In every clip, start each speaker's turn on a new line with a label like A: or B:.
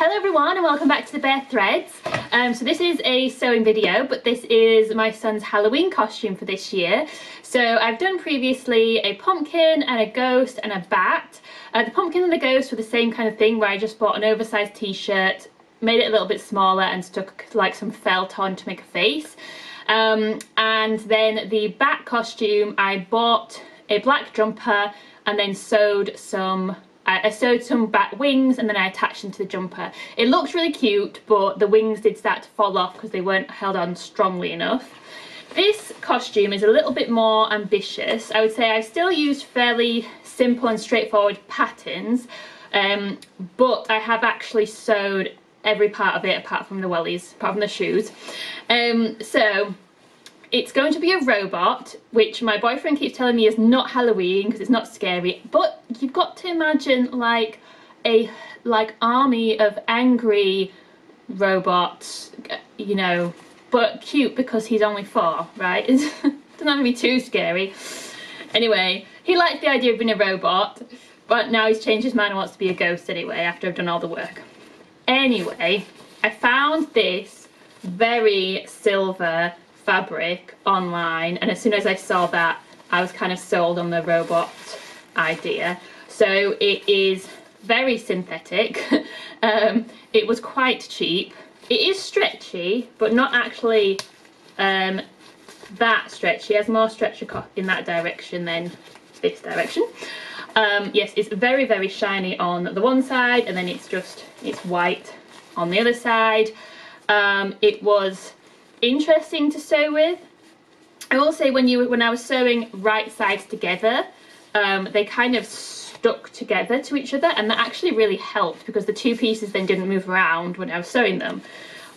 A: Hello everyone and welcome back to the Bare Threads. So this is a sewing video, but this is my son's Halloween costume for this year. So I've done previously a pumpkin and a ghost and a bat. The pumpkin and the ghost were the same kind of thing, where I just bought an oversized t-shirt, made it a little bit smaller and stuck like some felt on to make a face. And then the bat costume, I bought a black jumper and then sewed some bat wings, and then I attached them to the jumper. It looks really cute, but the wings did start to fall off because they weren't held on strongly enough. This costume is a little bit more ambitious. I would say I still used fairly simple and straightforward patterns, but I have actually sewed every part of it apart from the wellies, apart from the shoes. So it's going to be a robot, which my boyfriend keeps telling me is not Halloween because it's not scary, but you've got to imagine like a army of angry robots, you know, but cute because he's only 4, right? It doesn't have to be too scary. Anyway, he likes the idea of being a robot, but now he's changed his mind and wants to be a ghost anyway after I've done all the work. Anyway, I found this very silver fabric online, and as soon as I saw that, I was kind of sold on the robot idea. So it is very synthetic. It was quite cheap. It is stretchy, but not actually that stretchy. It has more stretch in that direction than this direction. Yes, it's very, very shiny on the one side, and then it's white on the other side. It was interesting to sew with. I will say when I was sewing right sides together, they kind of stuck together to each other, and that actually really helped because the two pieces then didn't move around when I was sewing them.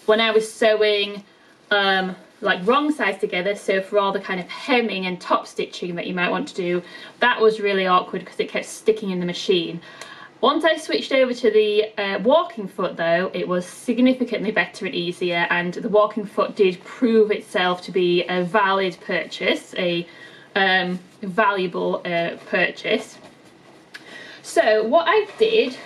A: When I was sewing like wrong sides together, so for all the kind of hemming and top stitching that you might want to do, that was really awkward because it kept sticking in the machine. Once I switched over to the walking foot though, it was significantly better and easier, and the walking foot did prove itself to be a valid purchase, a valuable purchase. So what I did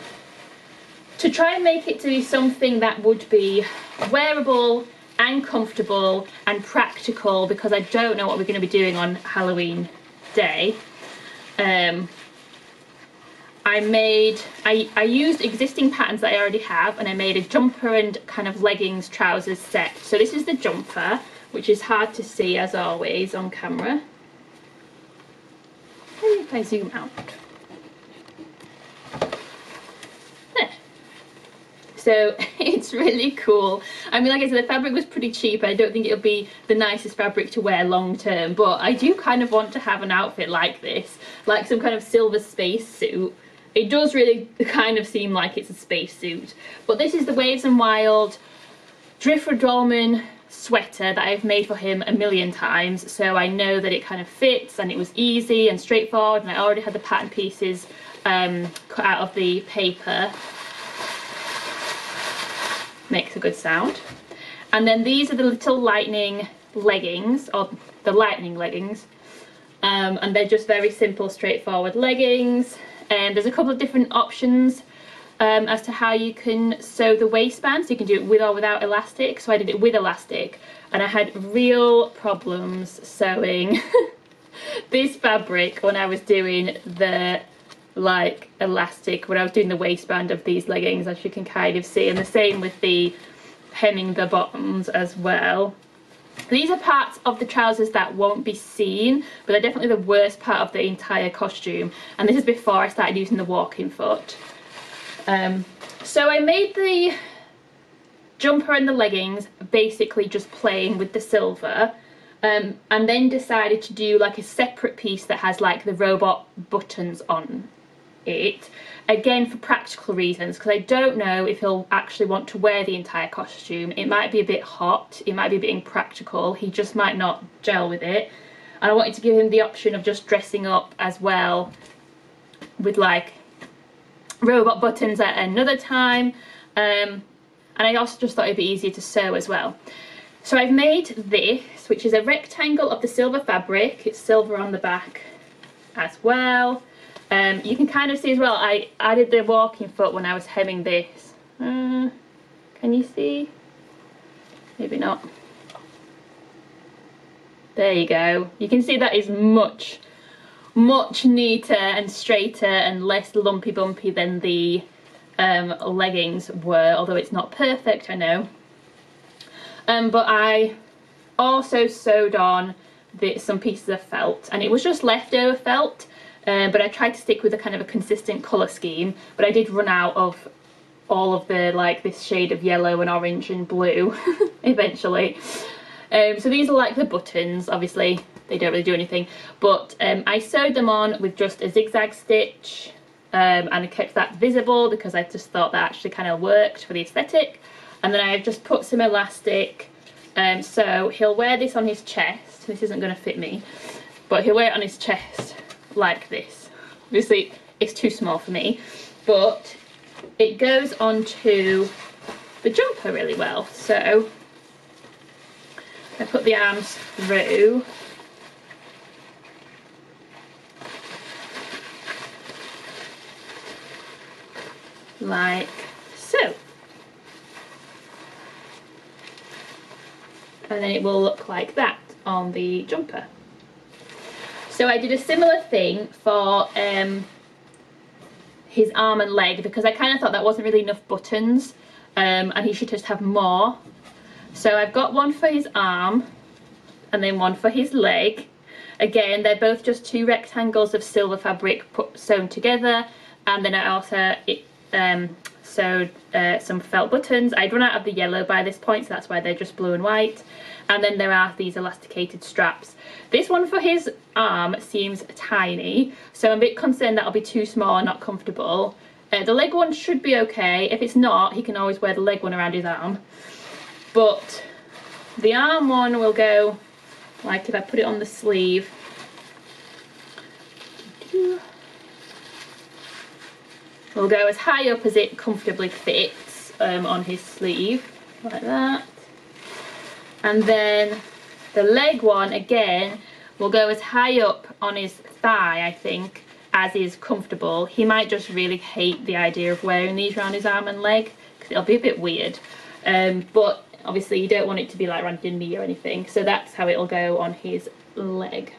A: to try and make it to be something that would be wearable and comfortable and practical, because I don't know what we're going to be doing on Halloween day, I used existing patterns that I already have, and I made a jumper and kind of leggings trousers set. So this is the jumper, which is hard to see as always on camera. Maybe if I zoom out. There. So it's really cool. I mean, like I said, the fabric was pretty cheap. I don't think it'll be the nicest fabric to wear long term, but I do kind of want to have an outfit like this, like some kind of silver space suit. It does really kind of seem like it's a spacesuit. But this is the Waves and Wild Driftwood Dolman sweater that I've made for him a million times, so I know that it kind of fits, and it was easy and straightforward, and I already had the pattern pieces cut out of the paper. Makes a good sound. And then these are the little lightning leggings, or the lightning leggings, and they're just very simple, straightforward leggings. And there's a couple of different options as to how you can sew the waistband, so you can do it with or without elastic. So I did it with elastic, and I had real problems sewing this fabric when I was doing the elastic, when I was doing the waistband of these leggings, as you can kind of see, and the same with the hemming the bottoms as well. These are parts of the trousers that won't be seen, but they're definitely the worst part of the entire costume, and this is before I started using the walking foot. So I made the jumper and the leggings basically just plain with the silver, and then decided to do like a separate piece that has like the robot buttons on it, again for practical reasons, because I don't know if he'll actually want to wear the entire costume. It might be a bit hot, it might be a bit impractical, he just might not gel with it, and I wanted to give him the option of just dressing up as well with like robot buttons at another time, and I also just thought it'd be easier to sew as well. So I've made this, which is a rectangle of the silver fabric. It's silver on the back as well. You can kind of see as well, I added the walking foot when I was hemming this Can you see? Maybe not. There you go. You can see that is much neater and straighter and less lumpy bumpy than the leggings were, although it's not perfect, I know. But I also sewed on some pieces of felt, and it was just leftover felt, but I tried to stick with a kind of a consistent colour scheme, but I did run out of all of the, like, this shade of yellow and orange and blue eventually. So these are like the buttons. Obviously they don't really do anything, but I sewed them on with just a zigzag stitch, and I kept that visible because I just thought that actually kind of worked for the aesthetic. And then I've just put some elastic, so he'll wear this on his chest. This isn't going to fit me, but he'll wear it on his chest like this. Obviously it's too small for me, but it goes onto the jumper really well. So I put the arms through, like so, and then it will look like that on the jumper. So I did a similar thing for his arm and leg, because I kind of thought that wasn't really enough buttons, and he should just have more. So I've got one for his arm and then one for his leg. Again, they're both just two rectangles of silver fabric sewn together, and then I also sewed some felt buttons. I'd run out of the yellow by this point, so that's why they're just blue and white. And then there are these elasticated straps. This one for his arm seems tiny, so I'm a bit concerned that'll be too small and not comfortable. The leg one should be okay. If it's not, he can always wear the leg one around his arm. But the arm one will go, like if I put it on the sleeve, will go as high up as it comfortably fits on his sleeve, like that. And then the leg one, again, will go as high up on his thigh, I think, as is comfortable. He might just really hate the idea of wearing these around his arm and leg, because it'll be a bit weird. But obviously you don't want it to be like around your knee or anything, so that's how it'll go on his leg.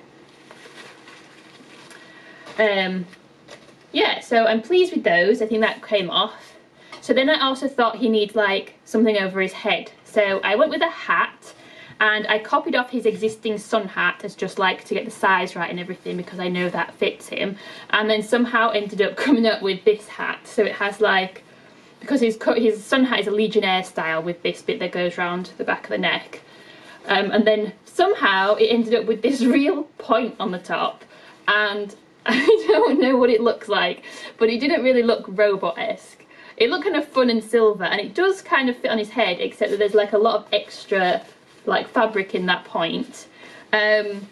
A: Yeah, so I'm pleased with those. I think that came off. So then I also thought he needs like something over his head, so I went with a hat, and I copied off his existing sun hat as just like to get the size right and everything, because I know that fits him, and then somehow ended up coming up with this hat. So it has like, because his sun hat is a Legionnaire style with this bit that goes round the back of the neck, and then somehow it ended up with this real point on the top, and I don't know what it looks like, but it didn't really look robot-esque. It looked kind of fun and silver, and it does kind of fit on his head, except that there's like a lot of extra like fabric in that point. And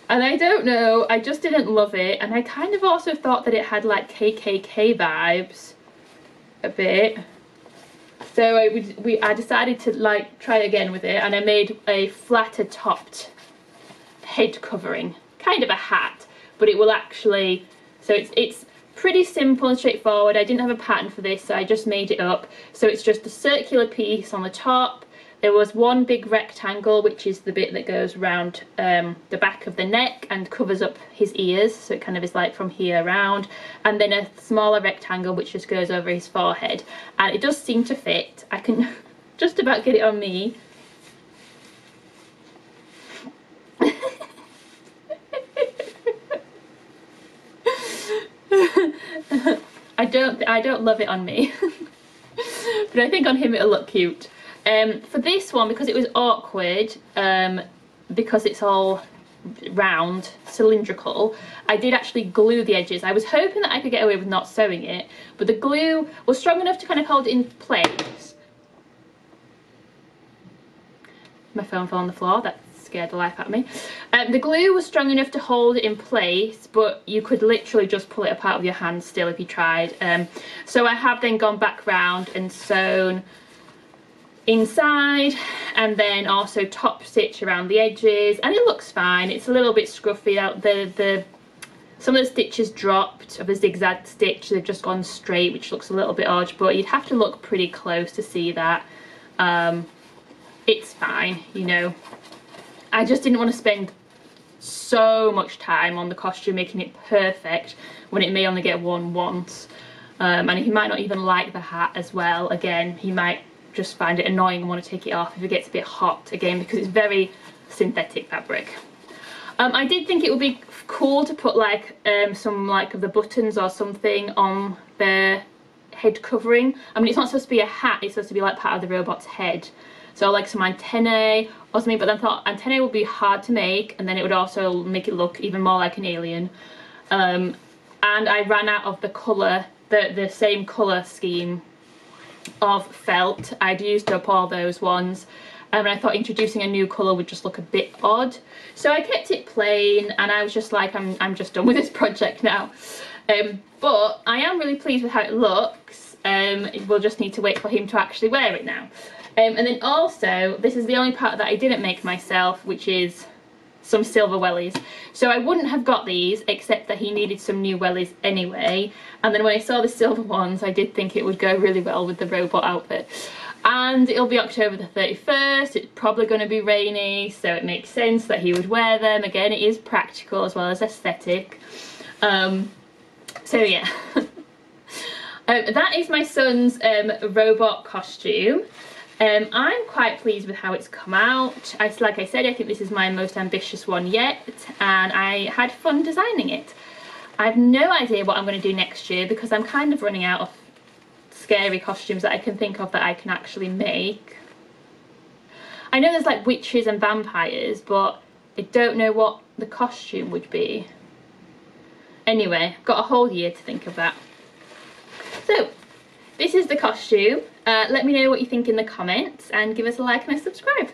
A: I don't know, I just didn't love it, and I kind of also thought that it had like KKK vibes a bit. So I decided to like try again with it, and I made a flatter topped head covering, kind of a hat, but it will actually, so it's pretty simple and straightforward. I didn't have a pattern for this, so I just made it up. So it's just a circular piece on the top. There was one big rectangle, which is the bit that goes around the back of the neck and covers up his ears, so it kind of is like from here around, and then a smaller rectangle which just goes over his forehead, and it does seem to fit. I can just about get it on me. I don't love it on me, but I think on him it'll look cute. For this one, because it was awkward, because it's all round, cylindrical, I did actually glue the edges. I was hoping that I could get away with not sewing it, but the glue was strong enough to kind of hold it in place. My phone fell on the floor, that scared the life out of me. The glue was strong enough to hold it in place, but you could literally just pull it apart with your hand still if you tried. So I have then gone back round and sewn inside, and then also top stitch around the edges, and it looks fine. It's a little bit scruffy out, the Some of the stitches dropped of a zigzag stitch, they've just gone straight, which looks a little bit odd, but you'd have to look pretty close to see that. It's fine, you know. I just didn't want to spend so much time on the costume making it perfect when it may only get worn once. And he might not even like the hat as well. Again, he might just find it annoying and want to take it off if it gets a bit hot, again, because it's very synthetic fabric. I did think it would be cool to put like some like of the buttons or something on the head covering. I mean, it's not supposed to be a hat, it's supposed to be like part of the robot's head. So like some antennae or something, but then I thought antennae would be hard to make, and then it would also make it look even more like an alien. And I ran out of the colour, the same colour scheme of felt. I'd used up all those ones, and I thought introducing a new colour would just look a bit odd. So I kept it plain, and I was just like, I'm just done with this project now. But I am really pleased with how it looks. We'll just need to wait for him to actually wear it now. And then also, this is the only part that I didn't make myself, which is some silver wellies. So I wouldn't have got these, except that he needed some new wellies anyway. And then when I saw the silver ones, I did think it would go really well with the robot outfit. And it'll be October the 31st, it's probably going to be rainy, so it makes sense that he would wear them. Again, it is practical as well as aesthetic. So yeah. That is my son's robot costume. I'm quite pleased with how it's come out. Like I said, I think this is my most ambitious one yet, and I had fun designing it. I have no idea what I'm going to do next year, because I'm kind of running out of scary costumes that I can think of that I can actually make. I know there's like witches and vampires, but I don't know what the costume would be. Anyway, I've got a whole year to think of that. So, this is the costume. Let me know what you think in the comments, and give us a like and a subscribe.